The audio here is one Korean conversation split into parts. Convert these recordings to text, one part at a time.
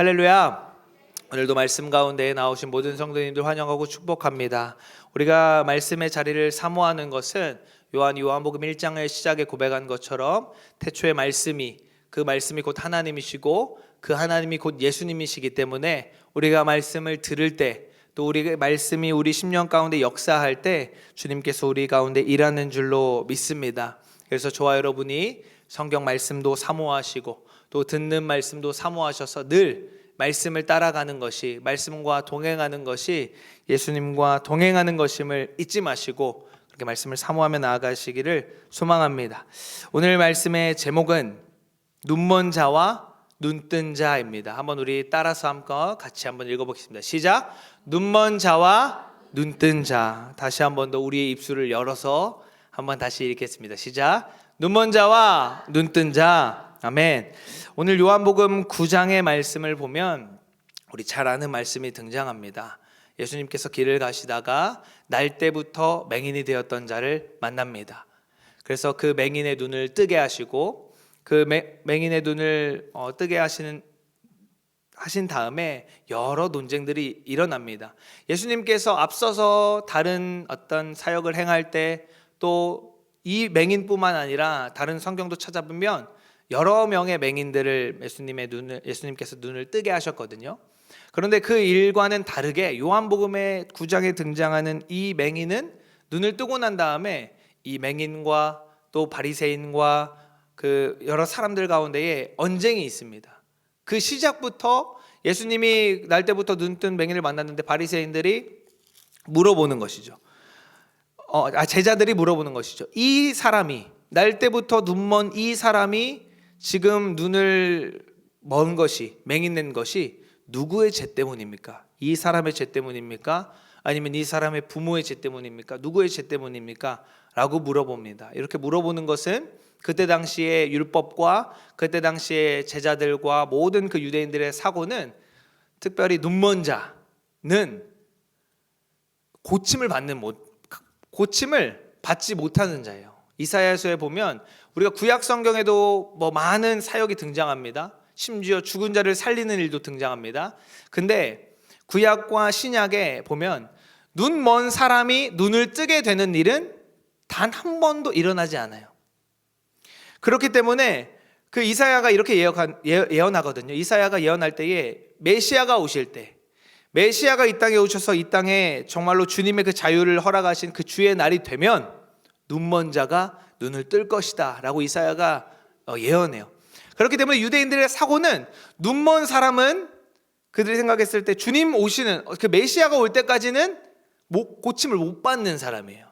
할렐루야. 오늘도 말씀 가운데 나오신 모든 성도님들 환영하고 축복합니다. 우리가 말씀의 자리를 사모하는 것은 요한복음 1장의 시작에 고백한 것처럼 태초에 그 말씀이 곧 하나님이시고 그 하나님이 곧 예수님이시기 때문에 우리가 말씀을 들을 때, 또 우리 말씀이 우리 심령 가운데 역사할 때 주님께서 우리 가운데 일하는 줄로 믿습니다. 그래서 저와 여러분이 성경 말씀도 사모하시고 또 듣는 말씀도 사모하셔서 늘 말씀을 따라가는 것이, 말씀과 동행하는 것이 예수님과 동행하는 것임을 잊지 마시고 그렇게 말씀을 사모하며 나아가시기를 소망합니다. 오늘 말씀의 제목은 눈먼 자와 눈뜬 자입니다. 한번 우리 따라서 한번 같이 한번 읽어보겠습니다. 시작. 눈먼 자와 눈뜬 자. 다시 한번 더 우리의 입술을 열어서 한번 다시 읽겠습니다. 시작. 눈먼 자와 눈뜬 자. 아멘. 오늘 요한복음 9장의 말씀을 보면 우리 잘 아는 말씀이 등장합니다. 예수님께서 길을 가시다가 날 때부터 맹인이 되었던 자를 만납니다. 그래서 그 맹인의 눈을 뜨게 하시고 그 맹인의 눈을 뜨게 하신 다음에 여러 논쟁들이 일어납니다. 예수님께서 앞서서 다른 어떤 사역을 행할 때 또 이 맹인뿐만 아니라 다른 성경도 찾아보면 여러 명의 맹인들을 예수님께서 눈을 뜨게 하셨거든요. 그런데 그 일과는 다르게 요한복음의 9장에 등장하는 이 맹인은 눈을 뜨고 난 다음에 이 맹인과 또 바리새인과 그 여러 사람들 가운데에 언쟁이 있습니다. 그 시작부터 예수님이 날 때부터 눈뜬 맹인을 만났는데 바리새인들이 물어보는 것이죠. 제자들이 물어보는 것이죠. 이 사람이, 날 때부터 눈먼 이 사람이 지금 눈을 먼 것이, 맹인된 것이 누구의 죄 때문입니까? 이 사람의 죄 때문입니까? 아니면 이 사람의 부모의 죄 때문입니까? 누구의 죄 때문입니까? 라고 물어봅니다. 이렇게 물어보는 것은 그때 당시의 율법과 그때 당시의 제자들과 모든 그 유대인들의 사고는, 특별히 눈먼 자는 고침을 받지 못하는 자예요. 이사야서에 보면 우리가 구약 성경에도 많은 사역이 등장합니다. 심지어 죽은 자를 살리는 일도 등장합니다. 근데 구약과 신약에 보면 눈 먼 사람이 눈을 뜨게 되는 일은 단 한 번도 일어나지 않아요. 그렇기 때문에 그 이사야가 이렇게 예언하거든요. 이사야가 예언할 때에 메시아가 오실 때, 메시아가 이 땅에 오셔서 이 땅에 정말로 주님의 그 자유를 허락하신 그 주의 날이 되면 눈먼 자가 눈을 뜰 것이다 라고 이사야가 예언해요. 그렇기 때문에 유대인들의 사고는 눈먼 사람은 그들이 생각했을 때 주님 오시는 그 메시아가 올 때까지는 고침을 못 받는 사람이에요.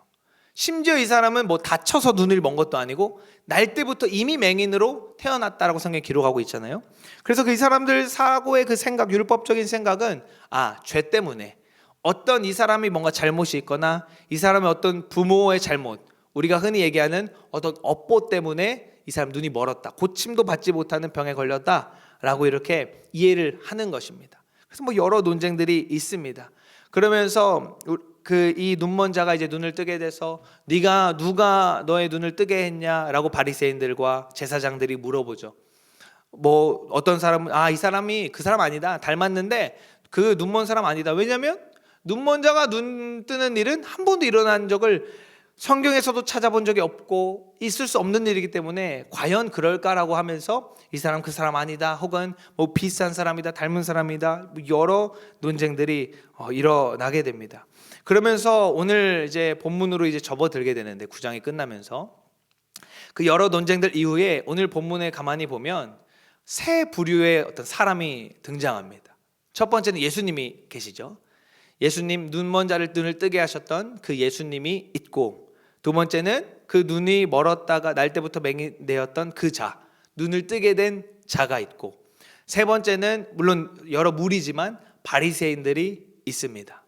심지어 이 사람은 다쳐서 눈을 먼 것도 아니고 날 때부터 이미 맹인으로 태어났다라고 성경에 기록하고 있잖아요. 그래서 이 사람들 사고의 그 생각, 율법적인 생각은 죄 때문에 어떤 이 사람이 뭔가 잘못이 있거나 이 사람의 어떤 부모의 잘못, 우리가 흔히 얘기하는 어떤 업보 때문에 이 사람 눈이 멀었다, 고침도 받지 못하는 병에 걸렸다라고 이렇게 이해를 하는 것입니다. 그래서 여러 논쟁들이 있습니다. 그러면서 이 눈먼 자가 이제 눈을 뜨게 돼서 누가 너의 눈을 뜨게 했냐라고 바리새인들과 제사장들이 물어보죠. 어떤 사람은 이 사람이 그 사람 아니다, 닮았는데 그 눈먼 사람 아니다. 왜냐하면 눈먼 자가 눈 뜨는 일은 한 번도 일어난 적을 성경에서도 찾아본 적이 없고 있을 수 없는 일이기 때문에 과연 그럴까라고 하면서 이 사람 그 사람 아니다, 혹은 비슷한 사람이다, 닮은 사람이다, 여러 논쟁들이 일어나게 됩니다. 그러면서 오늘 이제 본문으로 이제 접어들게 되는데 9장이 끝나면서 그 여러 논쟁들 이후에 오늘 본문에 가만히 보면 세 부류의 어떤 사람이 등장합니다. 첫 번째는 예수님이 계시죠. 예수님, 눈먼 자를 눈을 뜨게 하셨던 그 예수님이 있고, 두 번째는 그 눈이 멀었다가 날 때부터 맹인이 되었던 그 자, 눈을 뜨게 된 자가 있고, 세 번째는 물론 여러 무리지만 바리새인들이 있습니다.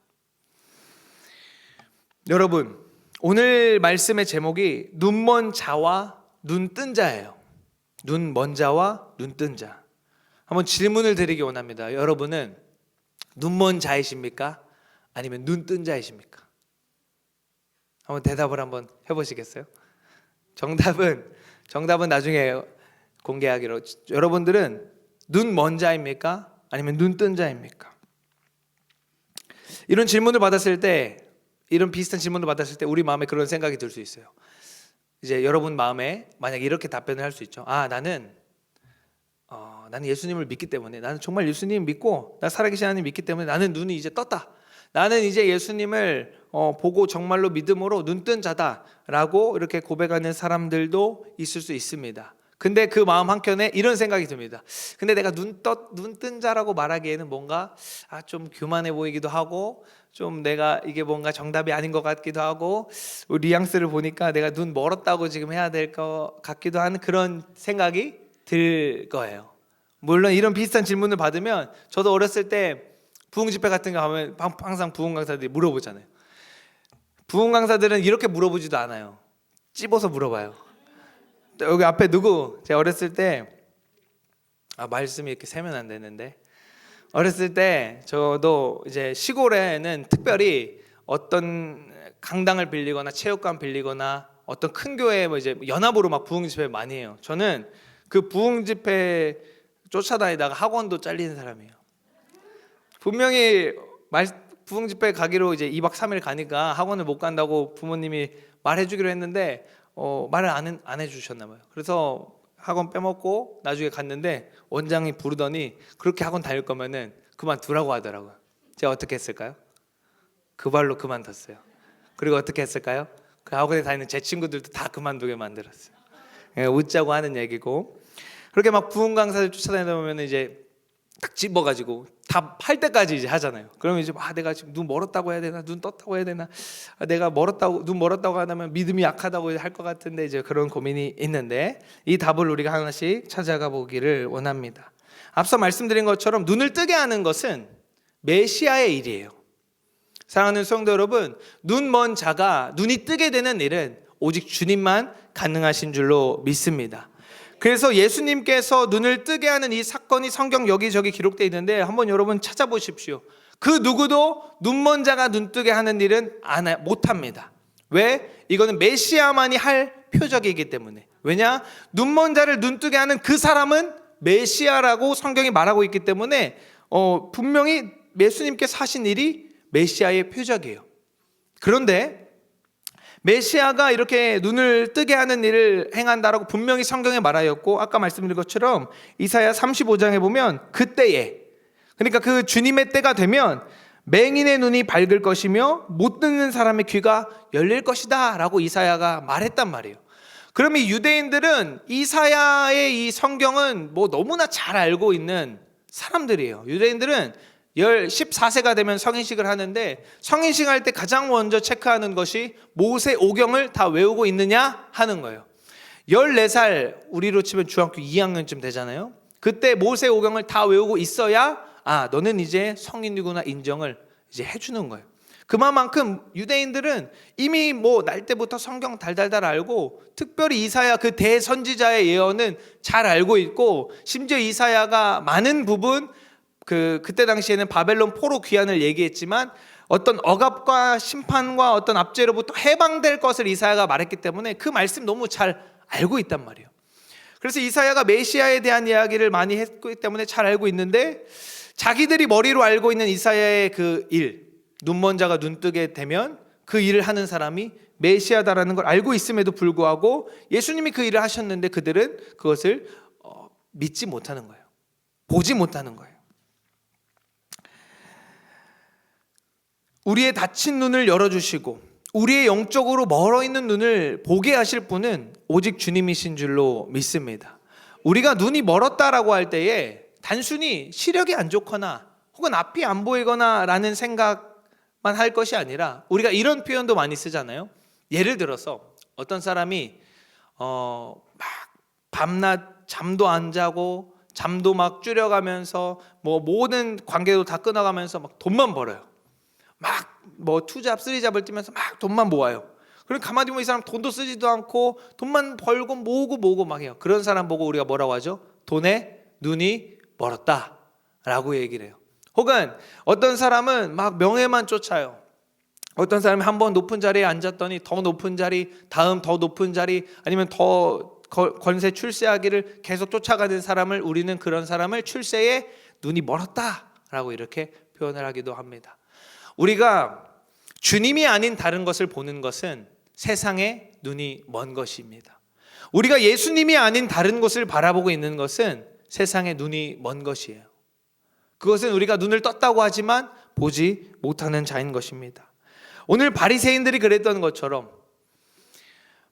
여러분, 오늘 말씀의 제목이 눈먼 자와 눈뜬 자예요. 눈먼 자와 눈뜬 자. 한번 질문을 드리기 원합니다. 여러분은 눈먼 자이십니까? 아니면 눈뜬 자이십니까? 한번 대답을 한번 해보시겠어요? 정답은 나중에 공개하기로. 여러분들은 눈먼 자입니까? 아니면 눈 뜬 자입니까? 이런 질문을 받았을 때, 이런 비슷한 질문을 받았을 때 우리 마음에 그런 생각이 들 수 있어요. 이제 여러분 마음에 만약 이렇게 답변을 할 수 있죠. 나는 예수님을 믿기 때문에, 나는 정말 예수님 믿고 나 살아계신 하나님 믿기 때문에 나는 눈이 이제 떴다. 나는 이제 예수님을 보고 정말로 믿음으로 눈 뜬 자다라고 이렇게 고백하는 사람들도 있을 수 있습니다. 근데 그 마음 한켠에 이런 생각이 듭니다. 근데 내가 눈 뜬 자라고 말하기에는 뭔가 좀 교만해 보이기도 하고, 좀 내가 이게 뭔가 정답이 아닌 것 같기도 하고, 뉘앙스를 보니까 내가 눈 멀었다고 지금 해야 될 것 같기도 하는 그런 생각이 들 거예요. 물론 이런 비슷한 질문을 받으면, 저도 어렸을 때 부흥 집회 같은 거 가면 항상 부흥 강사들이 물어보잖아요. 부흥 강사들은 이렇게 물어보지도 않아요. 찝어서 물어봐요. 여기 앞에 누구? 제가 어렸을 때 말씀이 이렇게 세면 안 되는데, 어렸을 때 저도 이제 시골에는 특별히 어떤 강당을 빌리거나 체육관 빌리거나 어떤 큰 교회 이제 연합으로 막 부흥 집회 많이 해요. 저는 그 부흥 집회 쫓아다니다가 학원도 잘리는 사람이에요. 분명히 부흥 집회 가기로 이제 2박 3일 가니까 학원을 못 간다고 부모님이 말해주기로 했는데 말을 안 해주셨나 봐요. 그래서 학원 빼먹고 나중에 갔는데 원장이 부르더니 그렇게 학원 다닐 거면은 그만두라고 하더라고요. 제가 어떻게 했을까요? 그 발로 그만뒀어요. 그리고 어떻게 했을까요? 그 학원에 다니는 제 친구들도 다 그만두게 만들었어요. 웃자고 하는 얘기고. 그렇게 막 부흥 강사들 쫓아다니다 보면 이제 딱 집어가지고 다 할 때까지 이제 하잖아요. 그러면 이제 내가 지금 눈 멀었다고 해야 되나, 눈 떴다고 해야 되나, 내가 눈 멀었다고 하면 믿음이 약하다고 할 것 같은데, 이제 그런 고민이 있는데, 이 답을 우리가 하나씩 찾아가 보기를 원합니다. 앞서 말씀드린 것처럼 눈을 뜨게 하는 것은 메시아의 일이에요. 사랑하는 성도 여러분, 눈 먼 자가 눈이 뜨게 되는 일은 오직 주님만 가능하신 줄로 믿습니다. 그래서 예수님께서 눈을 뜨게 하는 이 사건이 성경 여기저기 기록되어 있는데 한번 여러분 찾아보십시오. 그 누구도 눈먼 자가 눈 뜨게 하는 일은 못합니다. 왜? 이거는 메시아만이 할 표적이기 때문에. 왜냐? 눈먼 자를 눈 뜨게 하는 그 사람은 메시아라고 성경이 말하고 있기 때문에 분명히 예수님께서 하신 일이 메시아의 표적이에요. 그런데 메시아가 이렇게 눈을 뜨게 하는 일을 행한다라고 분명히 성경에 말하였고, 아까 말씀드린 것처럼 이사야 35장에 보면 그때에, 그러니까 그 주님의 때가 되면 맹인의 눈이 밝을 것이며 못 듣는 사람의 귀가 열릴 것이다 라고 이사야가 말했단 말이에요. 그러면 유대인들은 이사야의 이 성경은 너무나 잘 알고 있는 사람들이에요. 유대인들은 14세가 되면 성인식을 하는데, 성인식 할 때 가장 먼저 체크하는 것이 모세 오경을 다 외우고 있느냐 하는 거예요. 14살, 우리로 치면 중학교 2학년쯤 되잖아요. 그때 모세 오경을 다 외우고 있어야 너는 이제 성인이구나 인정을 이제 해주는 거예요. 그만큼 유대인들은 이미 날 때부터 성경 달달달 알고, 특별히 이사야 그 대선지자의 예언은 잘 알고 있고, 심지어 이사야가 많은 부분 그때 당시에는 바벨론 포로 귀환을 얘기했지만 어떤 억압과 심판과 어떤 압제로부터 해방될 것을 이사야가 말했기 때문에 그 말씀 너무 잘 알고 있단 말이에요. 그래서 이사야가 메시아에 대한 이야기를 많이 했기 때문에 잘 알고 있는데, 자기들이 머리로 알고 있는 이사야의 그 일, 눈먼 자가 눈 뜨게 되면 그 일을 하는 사람이 메시아다라는 걸 알고 있음에도 불구하고 예수님이 그 일을 하셨는데 그들은 그것을 믿지 못하는 거예요. 보지 못하는 거예요. 우리의 닫힌 눈을 열어주시고 우리의 영적으로 멀어있는 눈을 보게 하실 분은 오직 주님이신 줄로 믿습니다. 우리가 눈이 멀었다라고 할 때에 단순히 시력이 안 좋거나 혹은 앞이 안 보이거나 라는 생각만 할 것이 아니라, 우리가 이런 표현도 많이 쓰잖아요. 예를 들어서 어떤 사람이 막 밤낮 잠도 안 자고 잠도 막 줄여가면서 모든 관계도 다 끊어가면서 막 돈만 벌어요. 막 투잡, 쓰리잡을 뛰면서 막 돈만 모아요. 그럼 가만히 보면 이 사람 돈도 쓰지도 않고 돈만 벌고 모으고 막 해요. 그런 사람 보고 우리가 뭐라고 하죠? 돈에 눈이 멀었다 라고 얘기를 해요. 혹은 어떤 사람은 막 명예만 쫓아요. 어떤 사람이 한번 높은 자리에 앉았더니 더 높은 자리, 다음 더 높은 자리, 아니면 더 권세 출세하기를 계속 쫓아가는 사람을, 우리는 그런 사람을 출세의 눈이 멀었다라고 이렇게 표현을 하기도 합니다. 우리가 주님이 아닌 다른 것을 보는 것은 세상에 눈이 먼 것입니다. 우리가 예수님이 아닌 다른 것을 바라보고 있는 것은 세상에 눈이 먼 것이에요. 그것은 우리가 눈을 떴다고 하지만 보지 못하는 자인 것입니다. 오늘 바리새인들이 그랬던 것처럼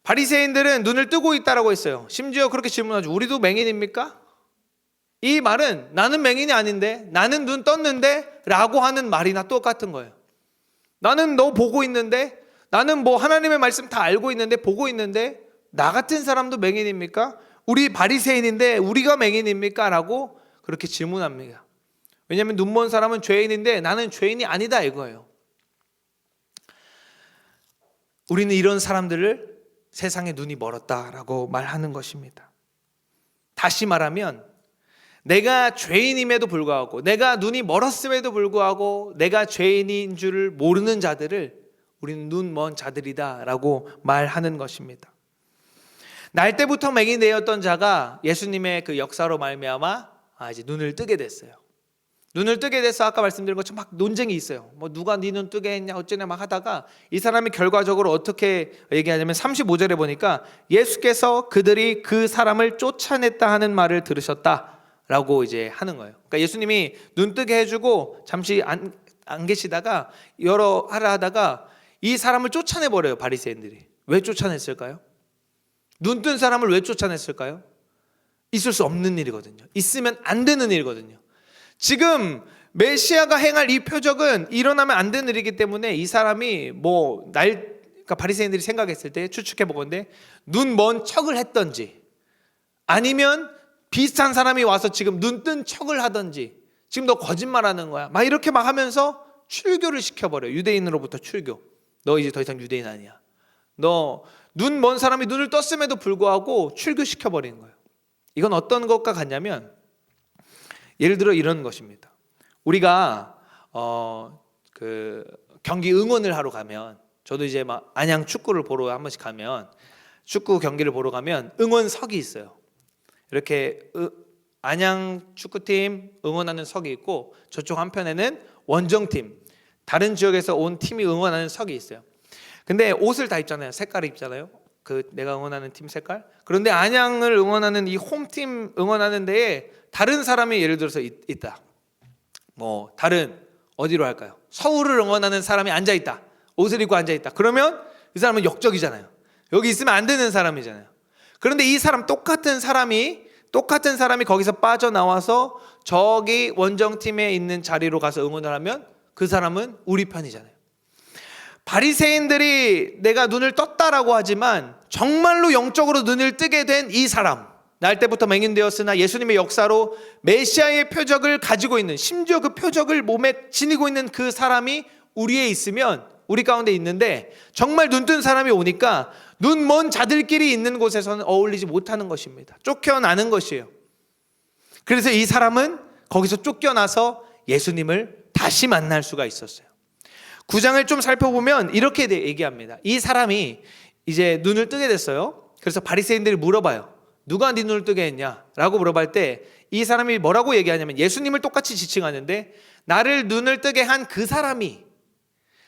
바리새인들은 눈을 뜨고 있다라고 했어요. 심지어 그렇게 질문하죠. 우리도 맹인입니까? 이 말은 나는 맹인이 아닌데, 나는 눈 떴는데 라고 하는 말이나 똑같은 거예요. 나는 너 보고 있는데, 나는 뭐 하나님의 말씀 다 알고 있는데, 보고 있는데 나 같은 사람도 맹인입니까? 우리 바리새인인데 우리가 맹인입니까? 라고 그렇게 질문합니다. 왜냐하면 눈먼 사람은 죄인인데 나는 죄인이 아니다 이거예요. 우리는 이런 사람들을 세상에 눈이 멀었다라고 말하는 것입니다. 다시 말하면 내가 죄인임에도 불구하고, 내가 눈이 멀었음에도 불구하고 내가 죄인인 줄을 모르는 자들을 우리는 눈 먼 자들이다라고 말하는 것입니다. 날 때부터 맹인이 되었던 자가 예수님의 그 역사로 말미암아 이제 눈을 뜨게 됐어요. 눈을 뜨게 돼서 아까 말씀드린 것처럼 막 논쟁이 있어요. 뭐 누가 네 눈 뜨게 했냐 어쩌냐 막 하다가 이 사람이 결과적으로 어떻게 얘기하냐면 35절에 보니까 예수께서 그들이 그 사람을 쫓아냈다 하는 말을 들으셨다라고 이제 하는 거예요. 그러니까 예수님이 눈 뜨게 해주고 잠시 안 계시다가 여러 하라 하다가 이 사람을 쫓아내버려요. 바리새인들이. 왜 쫓아냈을까요? 눈 뜬 사람을 왜 쫓아냈을까요? 있을 수 없는 일이거든요. 있으면 안 되는 일이거든요. 지금 메시아가 행할 이 표적은 일어나면 안 되는 일이기 때문에 이 사람이 그러니까 바리새인들이 생각했을 때 추측해 보건대 눈 먼 척을 했던지 아니면 비슷한 사람이 와서 지금 눈 뜬 척을 하던지 지금 너 거짓말하는 거야 막 이렇게 막 하면서 출교를 시켜버려요. 유대인으로부터 출교. 너 이제 더 이상 유대인 아니야. 너 눈 먼 사람이 눈을 떴음에도 불구하고 출교시켜버리는 거예요. 이건 어떤 것과 같냐면 예를 들어 이런 것입니다. 우리가 그 경기 응원을 하러 가면, 저도 이제 막 안양 축구를 보러 한 번씩 가면, 축구 경기를 보러 가면 응원석이 있어요. 이렇게 안양 축구팀 응원하는 석이 있고 저쪽 한편에는 원정팀, 다른 지역에서 온 팀이 응원하는 석이 있어요. 근데 옷을 다 입잖아요. 색깔을 입잖아요. 그 내가 응원하는 팀 색깔. 그런데 안양을 응원하는 이 홈팀 응원하는 데에 다른 사람이 예를 들어서 있다. 뭐 다른 어디로 할까요? 서울을 응원하는 사람이 앉아 있다. 옷을 입고 앉아 있다. 그러면 이 사람은 역적이잖아요. 여기 있으면 안 되는 사람이잖아요. 그런데 이 사람 똑같은 사람이 거기서 빠져나와서 저기 원정팀에 있는 자리로 가서 응원을 하면 그 사람은 우리 편이잖아요. 바리새인들이 내가 눈을 떴다라고 하지만 정말로 영적으로 눈을 뜨게 된 이 사람, 날 때부터 맹인되었으나 예수님의 역사로 메시아의 표적을 가지고 있는, 심지어 그 표적을 몸에 지니고 있는 그 사람이 우리에 있으면, 우리 가운데 있는데 정말 눈뜬 사람이 오니까 눈 먼 자들끼리 있는 곳에서는 어울리지 못하는 것입니다. 쫓겨나는 것이에요. 그래서 이 사람은 거기서 쫓겨나서 예수님을 다시 만날 수가 있었어요. 9장을 좀 살펴보면 이렇게 얘기합니다. 이 사람이 이제 눈을 뜨게 됐어요. 그래서 바리새인들이 물어봐요. 누가 네 눈을 뜨게 했냐? 라고 물어볼 때 이 사람이 뭐라고 얘기하냐면 예수님을 똑같이 지칭하는데 나를 눈을 뜨게 한 그 사람이,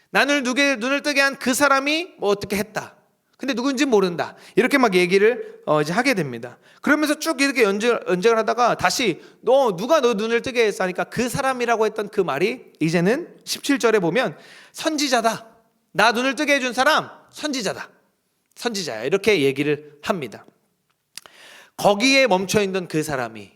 나를 눈을 뜨게 한 그 사람이 뭐 어떻게 했다. 근데 누군지 모른다. 이렇게 막 얘기를 이제 하게 됩니다. 그러면서 쭉 이렇게 연결을 하다가 다시 누가 너 눈을 뜨게 했어 하니까 그 사람이라고 했던 그 말이 이제는 17절에 보면 선지자다. 나 눈을 뜨게 해준 사람 선지자다. 선지자야. 이렇게 얘기를 합니다. 거기에 멈춰있던 그 사람이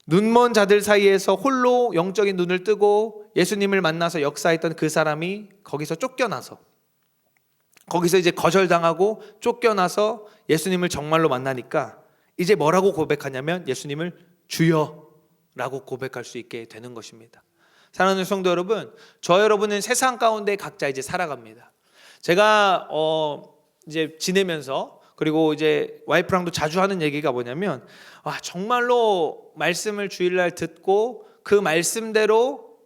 눈먼 자들 사이에서 홀로 영적인 눈을 뜨고 예수님을 만나서 역사했던 그 사람이 거기서 쫓겨나서, 거기서 이제 거절당하고 쫓겨나서 예수님을 정말로 만나니까 이제 뭐라고 고백하냐면 예수님을 주여라고 고백할 수 있게 되는 것입니다. 사랑하는 성도 여러분, 저 여러분은 세상 가운데 각자 이제 살아갑니다. 제가 이제 지내면서, 그리고 이제 와이프랑도 자주 하는 얘기가 뭐냐면 정말로 말씀을 주일날 듣고 그 말씀대로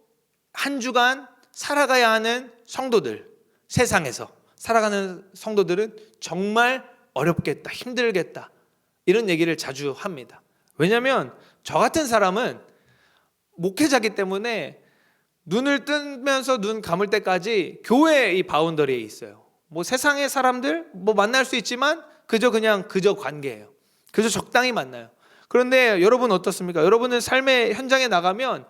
한 주간 살아가야 하는 성도들, 세상에서 살아가는 성도들은 정말 어렵겠다, 힘들겠다, 이런 얘기를 자주 합니다. 왜냐하면 저 같은 사람은 목회자기 때문에 눈을 뜨면서 눈 감을 때까지 교회 이 바운더리에 있어요. 뭐 세상의 사람들 뭐 만날 수 있지만 그저 관계예요. 그저 적당히 만나요. 그런데 여러분 어떻습니까? 여러분은 삶의 현장에 나가면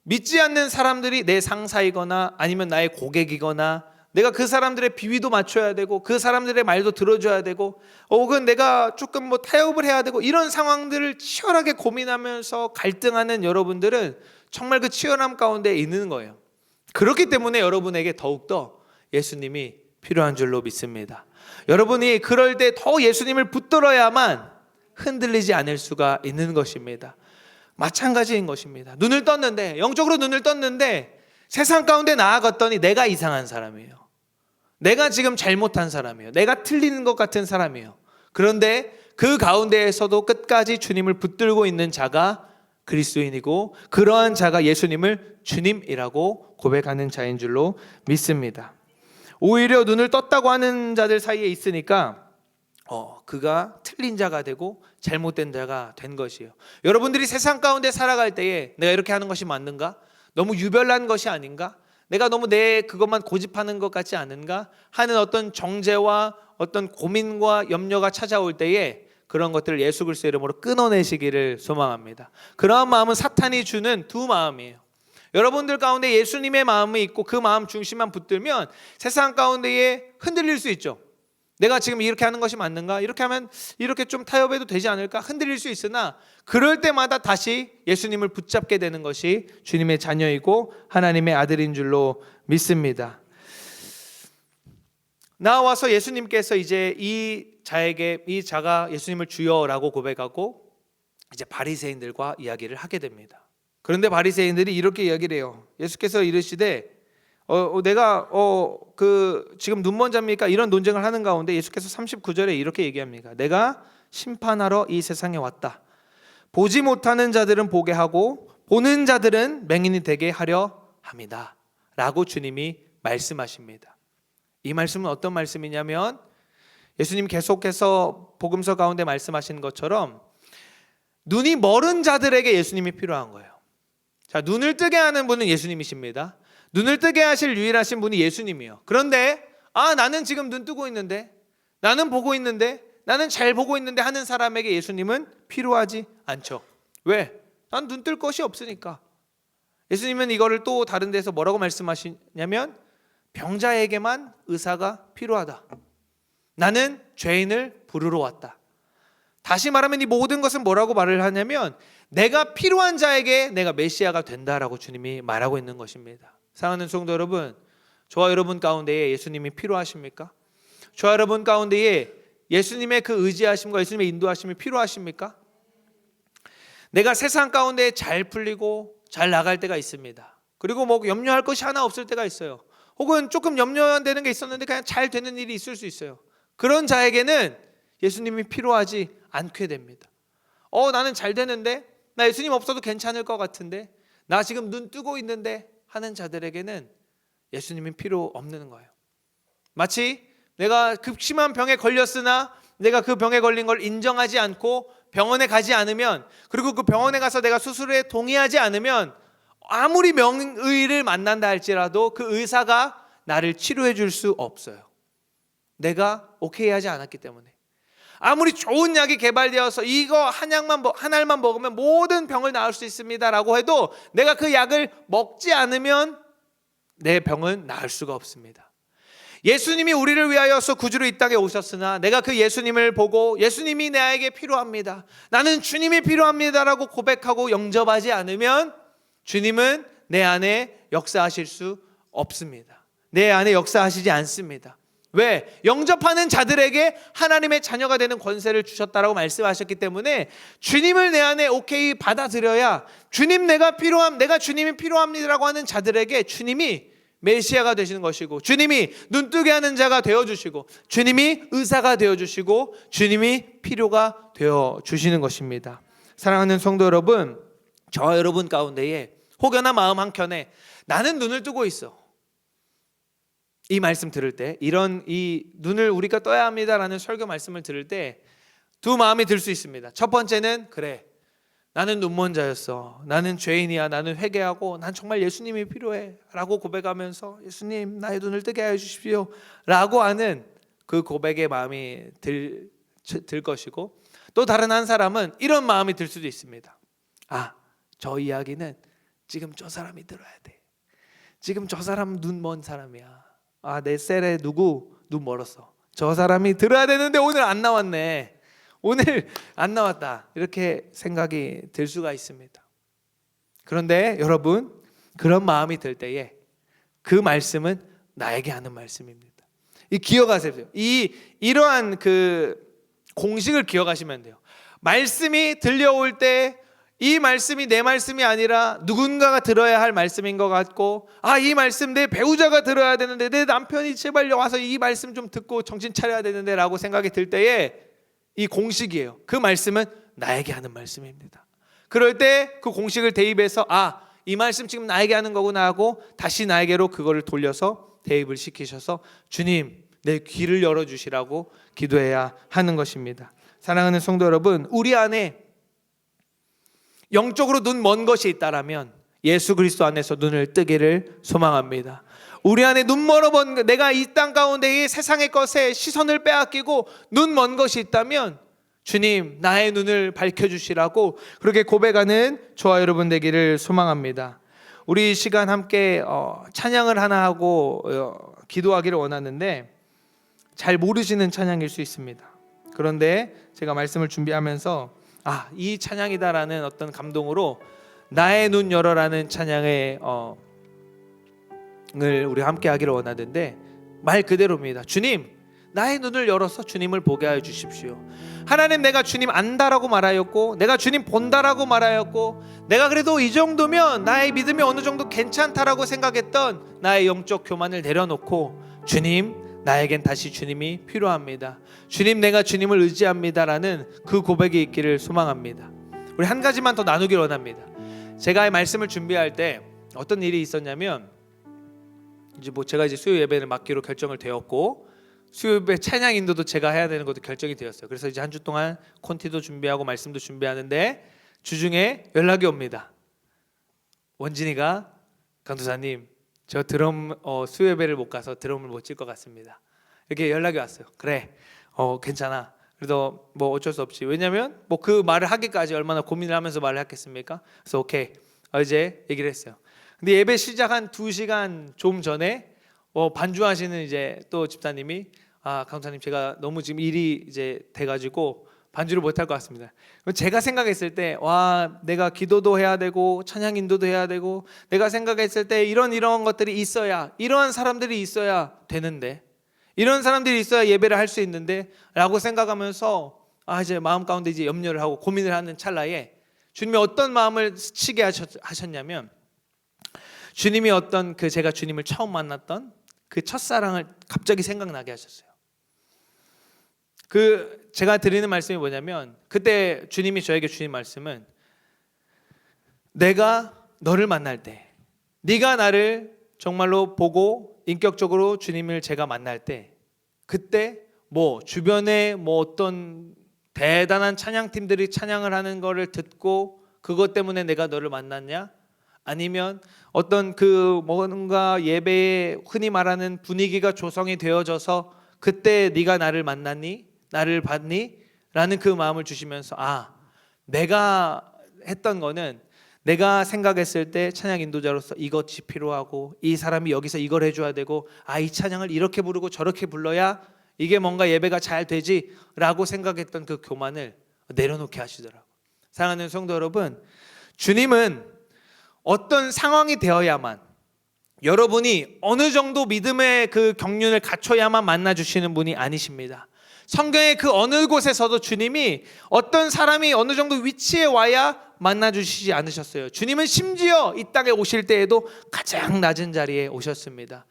믿지 않는 사람들이 내 상사이거나 아니면 나의 고객이거나 내가 그 사람들의 비위도 맞춰야 되고 그 사람들의 말도 들어줘야 되고 혹은 내가 조금 뭐 타협을 해야 되고 이런 상황들을 치열하게 고민하면서 갈등하는 여러분들은 정말 그 치열함 가운데 있는 거예요. 그렇기 때문에 여러분에게 더욱더 예수님이 필요한 줄로 믿습니다. 여러분이 그럴 때 더 예수님을 붙들어야만 흔들리지 않을 수가 있는 것입니다. 마찬가지인 것입니다. 영적으로 눈을 떴는데 세상 가운데 나아갔더니 내가 이상한 사람이에요. 내가 지금 잘못한 사람이에요. 내가 틀리는 것 같은 사람이에요. 그런데 그 가운데에서도 끝까지 주님을 붙들고 있는 자가 그리스도인이고 그러한 자가 예수님을 주님이라고 고백하는 자인 줄로 믿습니다. 오히려 눈을 떴다고 하는 자들 사이에 있으니까 그가 틀린 자가 되고 잘못된 자가 된 것이에요. 여러분들이 세상 가운데 살아갈 때에 내가 이렇게 하는 것이 맞는가? 너무 유별난 것이 아닌가? 내가 너무 내 그것만 고집하는 것 같지 않은가? 하는 어떤 정죄와 어떤 고민과 염려가 찾아올 때에 그런 것들을 예수 그리스도의 이름으로 끊어내시기를 소망합니다. 그러한 마음은 사탄이 주는 두 마음이에요. 여러분들 가운데 예수님의 마음이 있고 그 마음 중심만 붙들면 세상 가운데에 흔들릴 수 있죠. 내가 지금 이렇게 하는 것이 맞는가? 이렇게 하면 이렇게 좀 타협해도 되지 않을까? 흔들릴 수 있으나 그럴 때마다 다시 예수님을 붙잡게 되는 것이 주님의 자녀이고 하나님의 아들인 줄로 믿습니다. 나와서 예수님께서 이제 이 자가 예수님을 주여라고 고백하고 이제 바리새인들과 이야기를 하게 됩니다. 그런데 바리새인들이 이렇게 이야기를 해요. 예수께서 이르시되 내가 지금 눈먼 자입니까? 이런 논쟁을 하는 가운데 예수께서 39절에 이렇게 얘기합니다. 내가 심판하러 이 세상에 왔다. 보지 못하는 자들은 보게 하고 보는 자들은 맹인이 되게 하려 합니다. 라고 주님이 말씀하십니다. 이 말씀은 어떤 말씀이냐면 예수님 계속해서 복음서 가운데 말씀하시는 것처럼 눈이 멀은 자들에게 예수님이 필요한 거예요. 자, 눈을 뜨게 하는 분은 예수님이십니다. 눈을 뜨게 하실 유일하신 분이 예수님이에요. 그런데 나는 지금 눈 뜨고 있는데, 나는 보고 있는데, 나는 잘 보고 있는데 하는 사람에게 예수님은 필요하지 않죠. 왜? 난 눈 뜰 것이 없으니까. 예수님은 이거를 또 다른 데서 뭐라고 말씀하시냐면 병자에게만 의사가 필요하다. 나는 죄인을 부르러 왔다. 다시 말하면 이 모든 것은 뭐라고 말을 하냐면 내가 필요한 자에게 내가 메시아가 된다라고 주님이 말하고 있는 것입니다. 사랑하는 성도 여러분, 저와 여러분 가운데에 예수님이 필요하십니까? 저와 여러분 가운데에 예수님의 그 의지하심과 예수님의 인도하심이 필요하십니까? 내가 세상 가운데 잘 풀리고 잘 나갈 때가 있습니다. 그리고 뭐 염려할 것이 하나 없을 때가 있어요. 혹은 조금 염려되는 게 있었는데 그냥 잘 되는 일이 있을 수 있어요. 그런 자에게는 예수님이 필요하지 않게 됩니다. 나는 잘 되는데, 나 예수님 없어도 괜찮을 것 같은데, 나 지금 눈 뜨고 있는데 하는 자들에게는 예수님이 필요 없는 거예요. 마치 내가 급심한 병에 걸렸으나 내가 그 병에 걸린 걸 인정하지 않고 병원에 가지 않으면, 그리고 그 병원에 가서 내가 수술에 동의하지 않으면 아무리 명의를 만난다 할지라도 그 의사가 나를 치료해 줄 수 없어요. 내가 오케이 하지 않았기 때문에. 아무리 좋은 약이 개발되어서 이거 한 알만 먹으면 모든 병을 나을 수 있습니다라고 해도 내가 그 약을 먹지 않으면 내 병은 나을 수가 없습니다. 예수님이 우리를 위하여서 구주로 이 땅에 오셨으나 내가 그 예수님을 보고 예수님이 나에게 필요합니다, 나는 주님이 필요합니다라고 고백하고 영접하지 않으면 주님은 내 안에 역사하실 수 없습니다. 내 안에 역사하시지 않습니다. 왜? 영접하는 자들에게 하나님의 자녀가 되는 권세를 주셨다라고 말씀하셨기 때문에 주님을 내 안에 오케이 받아들여야 주님 내가 주님이 필요합니다라고 하는 자들에게 주님이 메시아가 되시는 것이고, 주님이 눈뜨게 하는 자가 되어주시고, 주님이 의사가 되어주시고, 주님이 필요가 되어주시는 것입니다. 사랑하는 성도 여러분, 저와 여러분 가운데에 혹여나 마음 한켠에 나는 눈을 뜨고 있어, 이 말씀 들을 때, 이 눈을 우리가 떠야 합니다라는 설교 말씀을 들을 때 두 마음이 들 수 있습니다. 첫 번째는 그래, 나는 눈먼 자였어. 나는 죄인이야. 나는 회개하고 난 정말 예수님이 필요해 라고 고백하면서 예수님 나의 눈을 뜨게 하여 주십시오 라고 하는 그 고백의 마음이 들 것이고, 또 다른 한 사람은 이런 마음이 들 수도 있습니다. 아, 저 이야기는 지금 저 사람이 들어야 돼. 지금 저 사람 눈 먼 사람이야. 아, 내 셀에 누구 눈 멀었어. 저 사람이 들어야 되는데 오늘 안 나왔네. 오늘 안 나왔다. 이렇게 생각이 들 수가 있습니다. 그런데 여러분, 그런 마음이 들 때에 그 말씀은 나에게 하는 말씀입니다. 이 기억하세요. 이러한 그 공식을 기억하시면 돼요. 말씀이 들려올 때 이 말씀이 내 말씀이 아니라 누군가가 들어야 할 말씀인 것 같고, 아, 이 말씀 내 배우자가 들어야 되는데, 내 남편이 제발 와서 이 말씀 좀 듣고 정신 차려야 되는데 라고 생각이 들 때에 이 공식이에요. 그 말씀은 나에게 하는 말씀입니다. 그럴 때 그 공식을 대입해서 아, 이 말씀 지금 나에게 하는 거구나 하고 다시 나에게로 그거를 돌려서 대입을 시키셔서 주님 내 귀를 열어주시라고 기도해야 하는 것입니다. 사랑하는 성도 여러분, 우리 안에 영적으로 눈 먼 것이 있다라면 예수 그리스도 안에서 눈을 뜨기를 소망합니다. 우리 안에 눈 멀어본, 내가 이 땅 가운데의 세상의 것에 시선을 빼앗기고 눈 먼 것이 있다면 주님 나의 눈을 밝혀주시라고 그렇게 고백하는 저와 여러분 되기를 소망합니다. 우리 이 시간 함께 찬양을 하나 하고 기도하기를 원하는데 잘 모르시는 찬양일 수 있습니다. 그런데 제가 말씀을 준비하면서 이 찬양이다라는 어떤 감동으로 나의 눈 열어라는 찬양을 우리 함께 하기를 원하는데 말 그대로입니다. 주님 나의 눈을 열어서 주님을 보게 하여 주십시오. 하나님, 내가 주님 안다라고 말하였고 내가 주님 본다라고 말하였고 내가 그래도 이 정도면 나의 믿음이 어느 정도 괜찮다라고 생각했던 나의 영적 교만을 내려놓고 주님 나에겐 다시 주님이 필요합니다. 주님 내가 주님을 의지합니다라는 그 고백이 있기를 소망합니다. 우리 한 가지만 더 나누기를 원합니다. 제가 이 말씀을 준비할 때 어떤 일이 있었냐면 제가 수요 예배를 맡기로 결정을 되었고 수요 예배 찬양 인도도 제가 해야 되는 것도 결정이 되었어요. 그래서 이제 한 주 동안 콘티도 준비하고 말씀도 준비하는데 주중에 연락이 옵니다. 원진이가 강도사님 저 드럼 수요 예배를 못 가서 드럼을 못 칠 것 같습니다. 이렇게 연락이 왔어요. 그래, 괜찮아. 그래도 뭐 어쩔 수 없지. 왜냐면 뭐 그 말을 하기까지 얼마나 고민을 하면서 말을 했겠습니까? 그래서 오케이, 이제 얘기를 했어요. 근데 예배 시작 한 2시간 좀 전에 반주하시는 이제 또 집사님이 강사님 제가 너무 지금 일이 이제 돼가지고 반주를 못할 것 같습니다. 제가 생각했을 때 내가 기도도 해야 되고 찬양 인도도 해야 되고 내가 생각했을 때 이런 것들이 있어야, 이러한 사람들이 있어야 되는데, 이런 사람들이 있어야 예배를 할 수 있는데 라고 생각하면서 이제 마음 가운데 이제 염려를 하고 고민을 하는 찰나에 주님이 어떤 마음을 스치게 하셨냐면 주님이 어떤 제가 주님을 처음 만났던 그 첫사랑을 갑자기 생각나게 하셨어요. 제가 드리는 말씀이 뭐냐면 그때 주님이 저에게 주신 말씀은 내가 너를 만날 때, 네가 나를 정말로 보고 인격적으로 주님을 제가 만날 때, 그때 주변에 어떤 대단한 찬양팀들이 찬양을 하는 거를 듣고 그것 때문에 내가 너를 만났냐? 아니면 어떤 뭔가 예배에 흔히 말하는 분위기가 조성이 되어져서 그때 네가 나를 만났니? 나를 봤니? 라는 그 마음을 주시면서 내가 했던 거는 내가 생각했을 때 찬양 인도자로서 이것이 필요하고 이 사람이 여기서 이걸 해줘야 되고 이 찬양을 이렇게 부르고 저렇게 불러야 이게 뭔가 예배가 잘 되지 라고 생각했던 그 교만을 내려놓게 하시더라고요. 사랑하는 성도 여러분, 주님은 어떤 상황이 되어야만, 여러분이 어느 정도 믿음의 그 경륜을 갖춰야만 만나주시는 분이 아니십니다. 성경의 그 어느 곳에서도 주님이 어떤 사람이 어느 정도 위치에 와야 만나주시지 않으셨어요. 주님은 심지어 이 땅에 오실 때에도 가장 낮은 자리에 오셨습니다.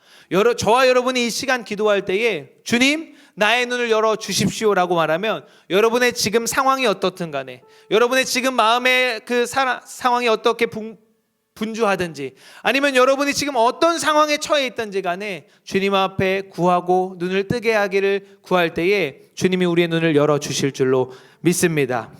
저와 여러분이 이 시간 기도할 때에 주님 나의 눈을 열어 주십시오라고 말하면 여러분의 지금 상황이 어떻든 간에, 여러분의 지금 마음의 그 상황이 어떻게 분주하든지, 아니면 여러분이 지금 어떤 상황에 처해 있든지 간에 주님 앞에 구하고 눈을 뜨게 하기를 구할 때에 주님이 우리의 눈을 열어 주실 줄로 믿습니다.